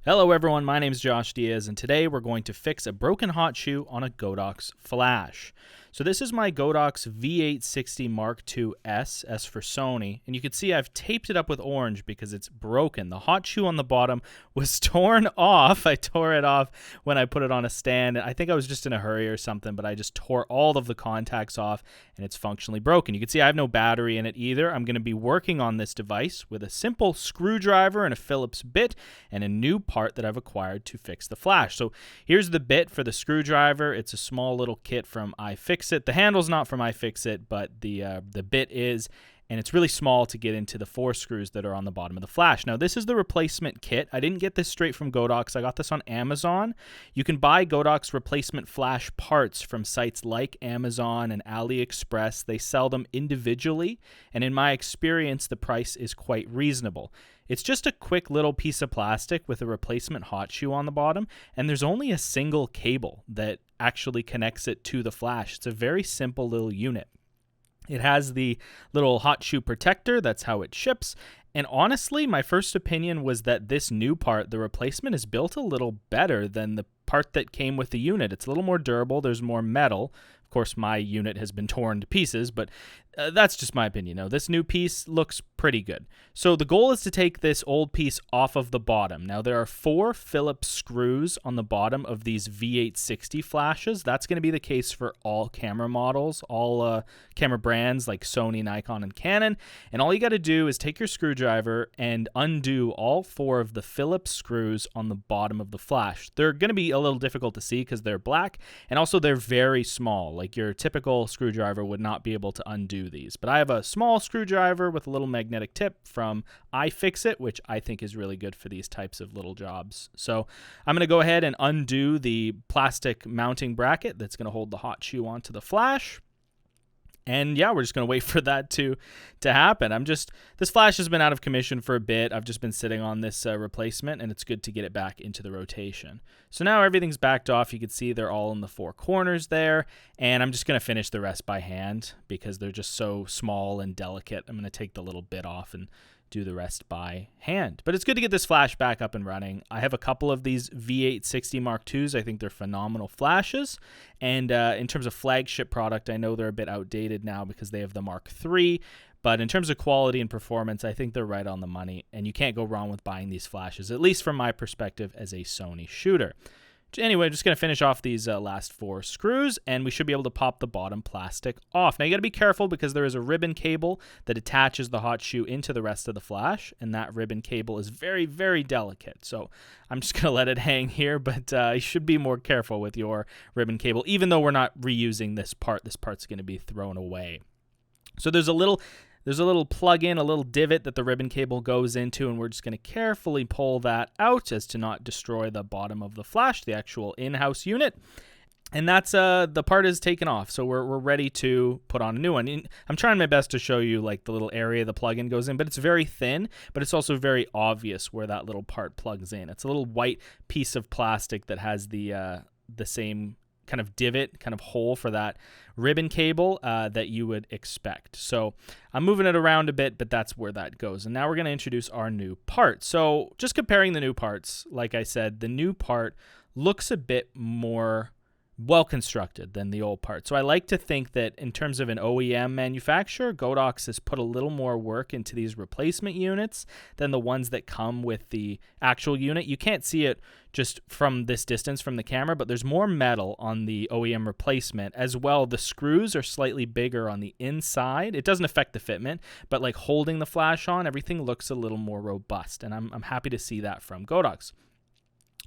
Hello everyone, my name is Josh Diaz, and today we're going to fix a broken hot shoe on a Godox Flash. So this is my Godox V860 Mark II S for Sony, and you can see I've taped it up with orange because it's broken. The hot shoe on the bottom was torn off. I tore it off when I put it on a stand. I think I was just in a hurry or something, but I just tore all of the contacts off, and it's functionally broken. You can see I have no battery in it either. I'm going to be working on this device with a simple screwdriver and a Phillips bit and a new part that I've acquired to fix the flash. So here's the bit for the screwdriver. It's a small little kit from iFixit. The handle's not from iFixit, but the bit is, and it's really small to get into the 4 screws that are on the bottom of the flash. Now, this is the replacement kit. I didn't get this straight from Godox. I got this on Amazon. You can buy Godox replacement flash parts from sites like Amazon and AliExpress. They sell them individually, and in my experience, the price is quite reasonable. It's just a quick little piece of plastic with a replacement hot shoe on the bottom, and there's only a single cable that actually connects it to the flash. It's a very simple little unit. It has the little hot shoe protector. That's how it ships. And honestly, my first opinion was that this new part, the replacement, is built a little better than the part that came with the unit. It's a little more durable. There's more metal. Of course, my unit has been torn to pieces, but that's just my opinion. Now, this new piece looks pretty good. So the goal is to take this old piece off of the bottom. Now, there are 4 Phillips screws on the bottom of these V860 flashes. That's going to be the case for all camera models, all camera brands like Sony, Nikon, and Canon. And all you got to do is take your screwdriver and undo all 4 of the Phillips screws on the bottom of the flash. They're going to be a little difficult to see because they're black, and also they're very small. Like your typical screwdriver would not be able to undo these. But I have a small screwdriver with a little magnetic tip from iFixit, which I think is really good for these types of little jobs. So I'm going to go ahead and undo the plastic mounting bracket that's going to hold the hot shoe onto the flash. And yeah, we're just going to wait for that to happen. This flash has been out of commission for a bit. I've just been sitting on this replacement, and it's good to get it back into the rotation. So now everything's backed off. You can see they're all in the 4 corners there, and I'm just going to finish the rest by hand because they're just so small and delicate. I'm going to take the little bit off and do the rest by hand. But it's good to get this flash back up and running. I have a couple of these V860 Mark IIs. I think they're phenomenal flashes. And in terms of flagship product, I know they're a bit outdated now because they have the Mark III. But in terms of quality and performance, I think they're right on the money. And you can't go wrong with buying these flashes, at least from my perspective as a Sony shooter. Anyway, I'm just going to finish off these last 4 screws, and we should be able to pop the bottom plastic off. Now, you got to be careful because there is a ribbon cable that attaches the hot shoe into the rest of the flash, and that ribbon cable is very, very delicate. So I'm just going to let it hang here, but you should be more careful with your ribbon cable, even though we're not reusing this part. This part's going to be thrown away. So there's a little plug-in, a little divot that the ribbon cable goes into, and we're just going to carefully pull that out as to not destroy the bottom of the flash, the actual in-house unit. And that's the part is taken off, so we're ready to put on a new one. And I'm trying my best to show you like the little area the plug-in goes in, but it's very thin, but it's also very obvious where that little part plugs in. It's a little white piece of plastic that has the same kind of divot, kind of hole for that ribbon cable that you would expect. So I'm moving it around a bit, but that's where that goes. And now we're going to introduce our new part. So just comparing the new parts, like I said, the new part looks a bit more well-constructed than the old part. So I like to think that in terms of an OEM manufacturer, Godox has put a little more work into these replacement units than the ones that come with the actual unit. You can't see it just from this distance from the camera, but there's more metal on the OEM replacement as well. The screws are slightly bigger on the inside. It doesn't affect the fitment, but like holding the flash on, everything looks a little more robust, and I'm happy to see that from Godox.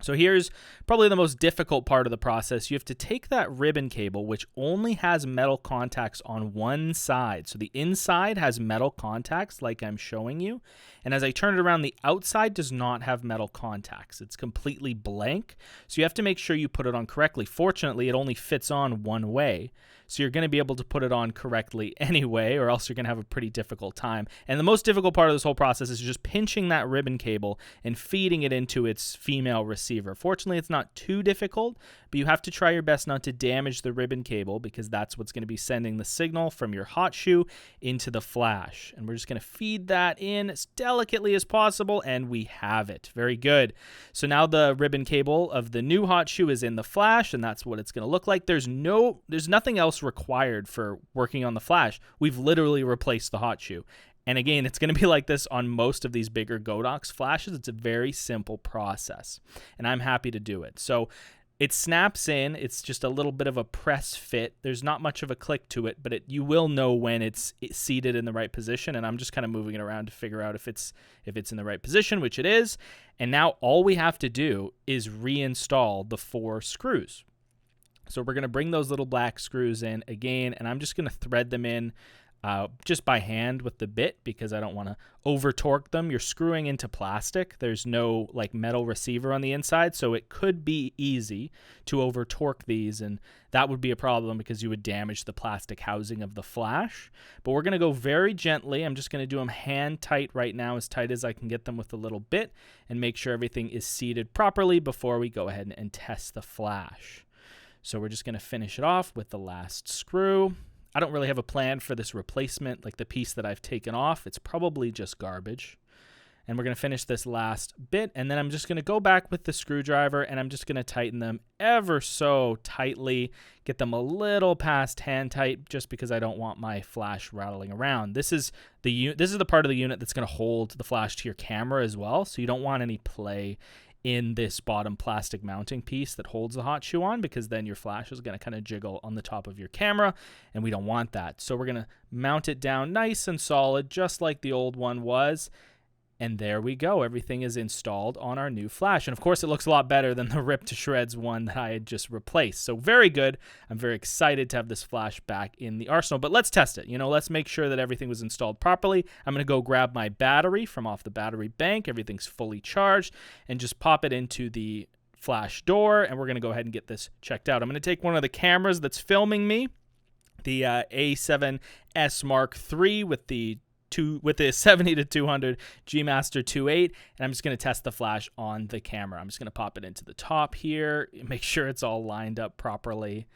So here's probably the most difficult part of the process. You have to take that ribbon cable, which only has metal contacts on one side. So the inside has metal contacts like I'm showing you. And as I turn it around, the outside does not have metal contacts. It's completely blank. So you have to make sure you put it on correctly. Fortunately, it only fits on one way. so you're going to be able to put it on correctly anyway, or else you're going to have a pretty difficult time. And the most difficult part of this whole process is just pinching that ribbon cable and feeding it into its female receiver. Fortunately, it's not too difficult, but you have to try your best not to damage the ribbon cable, because that's what's going to be sending the signal from your hot shoe into the flash. And we're just going to feed that in as delicately as possible, and we have it. Very good. So now the ribbon cable of the new hot shoe is in the flash, and that's what it's going to look like. There's nothing else required for working on the flash. We've literally replaced the hot shoe. And again, it's going to be like this on most of these bigger Godox flashes. It's a very simple process, and I'm happy to do it. So it snaps in. It's just a little bit of a press fit. There's not much of a click to it, but you will know when it's seated in the right position, and I'm just kind of moving it around to figure out if it's in the right position, which it is. And now all we have to do is reinstall the 4 screws. So we're going to bring those little black screws in again, and I'm just going to thread them in just by hand with the bit, because I don't want to over torque them. You're screwing into plastic. There's no like metal receiver on the inside, so it could be easy to over torque these, and that would be a problem because you would damage the plastic housing of the flash. But we're going to go very gently. I'm just going to do them hand tight right now, as tight as I can get them with a little bit, and make sure everything is seated properly before we go ahead and test the flash. So we're just going to finish it off with the last screw. I don't really have a plan for this replacement, like the piece that I've taken off. It's probably just garbage. And we're going to finish this last bit, and then I'm just going to go back with the screwdriver, and I'm just going to tighten them ever so tightly, get them a little past hand tight, just because I don't want my flash rattling around. This is the part of the unit that's going to hold the flash to your camera as well, so you don't want any play in this bottom plastic mounting piece that holds the hot shoe on, because then your flash is going to kind of jiggle on the top of your camera, and we don't want that. So we're going to mount it down nice and solid, just like the old one was. And there we go. Everything is installed on our new flash. And of course, it looks a lot better than the ripped to shreds one that I had just replaced. So very good. I'm very excited to have this flash back in the arsenal. But let's test it. Let's make sure that everything was installed properly. I'm going to go grab my battery from off the battery bank. Everything's fully charged. And just pop it into the flash door. And we're going to go ahead and get this checked out. I'm going to take one of the cameras that's filming me, the A7S Mark III with the 70-200 G Master 2.8, and I'm just going to test the flash on the camera. I'm just going to pop it into the top here, make sure it's all lined up properly.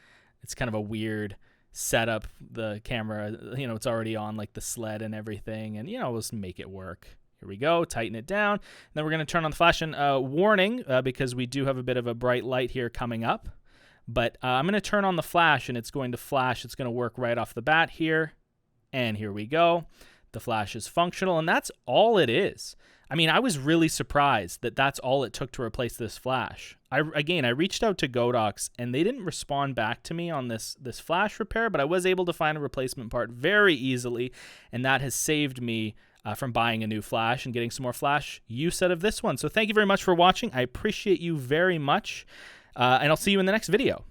It's kind of a weird setup. The camera, it's already on like the sled and everything, and we'll just make it work. Here we go, tighten it down. And then we're going to turn on the flash, and warning, because we do have a bit of a bright light here coming up, but I'm going to turn on the flash, and it's going to flash. It's going to work right off the bat here, and here we go. The flash is functional, and that's all it is. I mean, I was really surprised that that's all it took to replace this flash. I reached out to Godox, and they didn't respond back to me on this flash repair, but I was able to find a replacement part very easily, and that has saved me from buying a new flash and getting some more flash use out of this one. So thank you very much for watching. I appreciate you very much, and I'll see you in the next video.